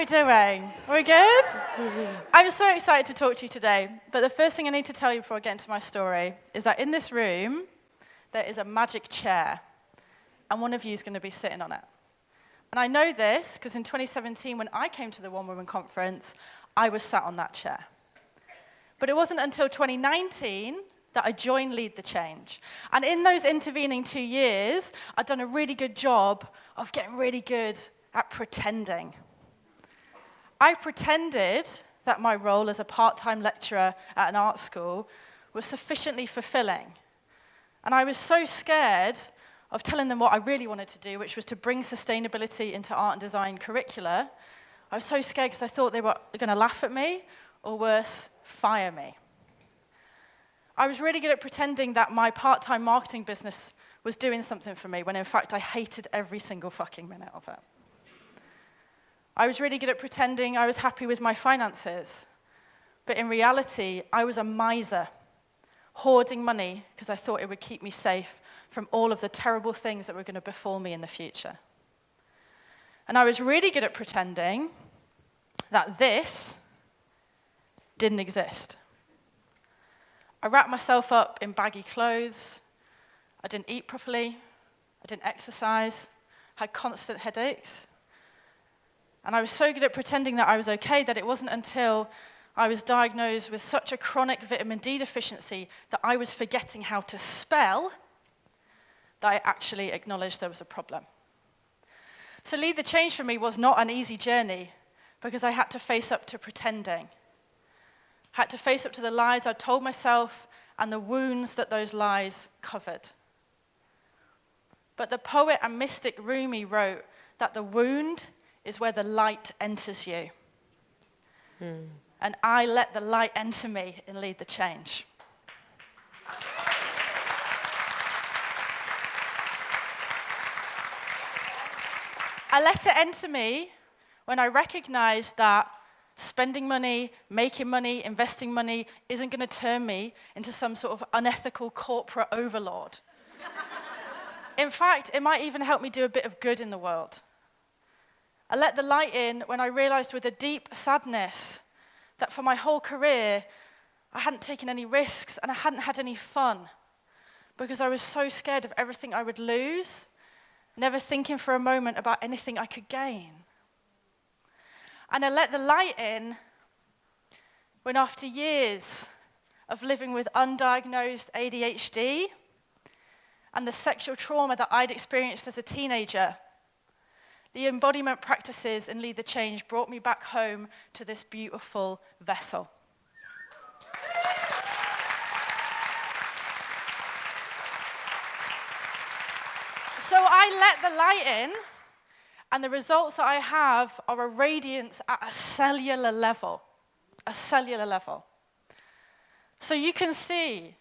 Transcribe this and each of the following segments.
we doing? We good? I'm so excited to talk to you today, but the first thing I need to tell you before I get into my story is that in this room, there is a magic chair, and one of you is going to be sitting on it. And I know this because in 2017, when I came to the One Woman Conference, I was sat on that chair. But it wasn't until 2019 that I joined Lead the Change. And in those intervening 2 years, I'd done a really good job of getting really good at pretending. I pretended that my role as a part-time lecturer at an art school was sufficiently fulfilling. And I was so scared of telling them what I really wanted to do, which was to bring sustainability into art and design curricula. I was so scared because I thought they were going to laugh at me, or worse, fire me. I was really good at pretending that my part-time marketing business was doing something for me, when in fact I hated every single fucking minute of it. I was really good at pretending I was happy with my finances, but in reality, I was a miser, hoarding money because I thought it would keep me safe from all of the terrible things that were going to befall me in the future. And I was really good at pretending that this didn't exist. I wrapped myself up in baggy clothes, I didn't eat properly, I didn't exercise, had constant headaches. And I was so good at pretending that I was okay that it wasn't until I was diagnosed with such a chronic vitamin D deficiency that I was forgetting how to spell that I actually acknowledged there was a problem. So Lead the Change for me was not an easy journey because I had to face up to pretending. I had to face up to the lies I told myself and the wounds that those lies covered. But the poet and mystic Rumi wrote that the wound is where the light enters you. And I let the light enter me and Lead the Change. I let it enter me when I recognized that spending money, making money, investing money isn't going to turn me into some sort of unethical corporate overlord. In fact, it might even help me do a bit of good in the world. I let the light in when I realized with a deep sadness that for my whole career, I hadn't taken any risks and I hadn't had any fun because I was so scared of everything I would lose, never thinking for a moment about anything I could gain. And I let the light in when after years of living with undiagnosed ADHD and the sexual trauma that I'd experienced as a teenager, the embodiment practices in Lead the Change brought me back home to this beautiful vessel. So I let the light in, and the results that I have are a radiance at a cellular level. A cellular level. So you can see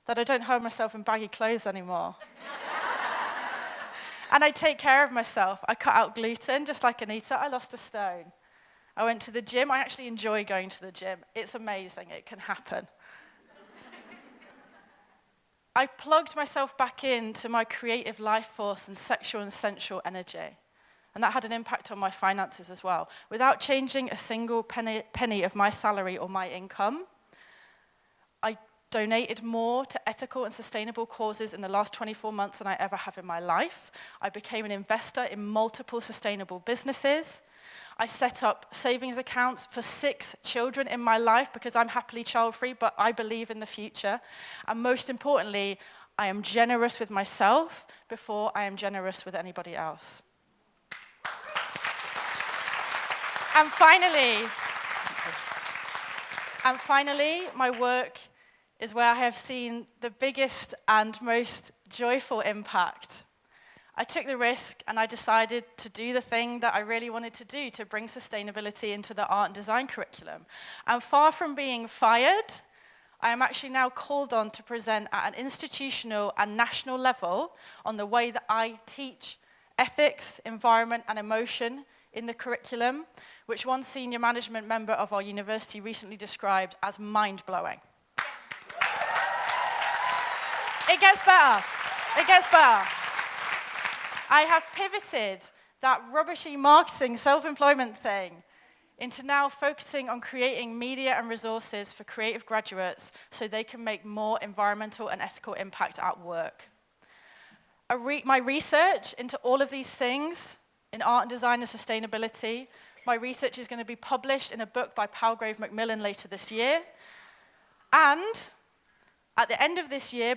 that I don't hide myself in baggy clothes anymore. And I take care of myself. I cut out gluten, just like Anita. I lost a stone. I went to the gym. I actually enjoy going to the gym. It's amazing. It can happen. I plugged myself back into my creative life force and sexual and sensual energy. And that had an impact on my finances as well. Without changing a single penny of my salary or my income, I donated more to ethical and sustainable causes in the last 24 months than I ever have in my life. I became an investor in multiple sustainable businesses. I set up savings accounts for 6 children in my life because I'm happily child-free, but I believe in the future. And most importantly, I am generous with myself before I am generous with anybody else. And finally, my work is where I have seen the biggest and most joyful impact. I took the risk and I decided to do the thing that I really wanted to do, to bring sustainability into the art and design curriculum. And far from being fired, I am actually now called on to present at an institutional and national level on the way that I teach ethics, environment, and emotion in the curriculum, which one senior management member of our university recently described as mind-blowing. It gets better. It gets better. I have pivoted that rubbishy marketing self-employment thing into now focusing on creating media and resources for creative graduates so they can make more environmental and ethical impact at work. My research into all of these things, in art and design and sustainability, my research is going to be published in a book by Palgrave Macmillan later this year. And by the end of this year,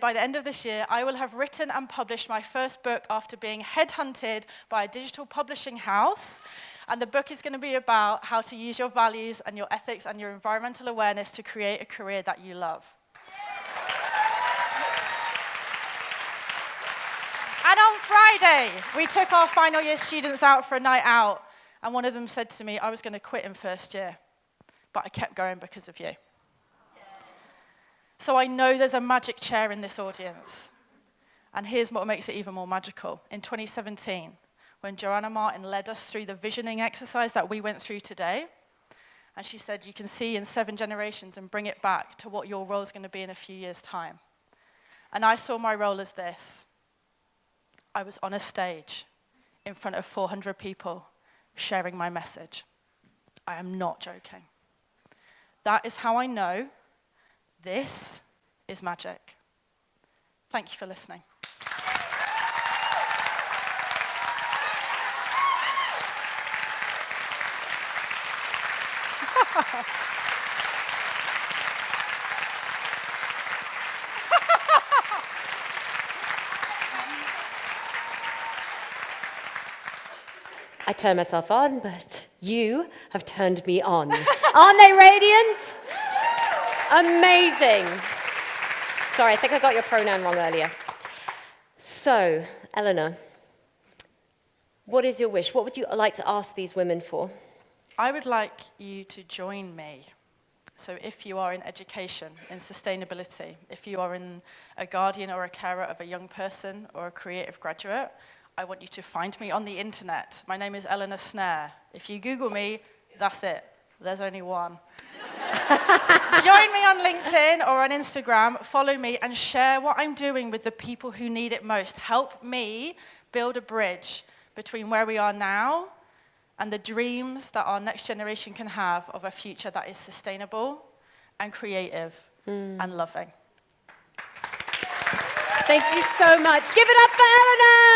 I will have written and published my first book after being headhunted by a digital publishing house. And the book is going to be about how to use your values and your ethics and your environmental awareness to create a career that you love. And on Friday, we took our final year students out for a night out. And one of them said to me, I was going to quit in first year, but I kept going because of you. So I know there's a magic chair in this audience. And here's what makes it even more magical. In 2017, when Joanna Martin led us through the visioning exercise that we went through today, and she said, you can see in 7 generations and bring it back to what your role is going to be in a few years' time. And I saw my role as this. I was on a stage in front of 400 people sharing my message. I am not joking. That is how I know this is magic. Thank you for listening. I turned myself on, but you have turned me on. Aren't they radiant? Amazing. Sorry, I think I got your pronoun wrong earlier. So, Eleanor, what is your wish? What would you like to ask these women for? I would like you to join me. So if you are in education, in sustainability, if you are a guardian or a carer of a young person or a creative graduate, I want you to find me on the internet. My name is Eleanor Snare. If you Google me, that's it. There's only one. Join me on LinkedIn or on Instagram, follow me, and share what I'm doing with the people who need it most. Help me build a bridge between where we are now and the dreams that our next generation can have of a future that is sustainable and creative and loving. Thank you so much. Give it up for Eleanor!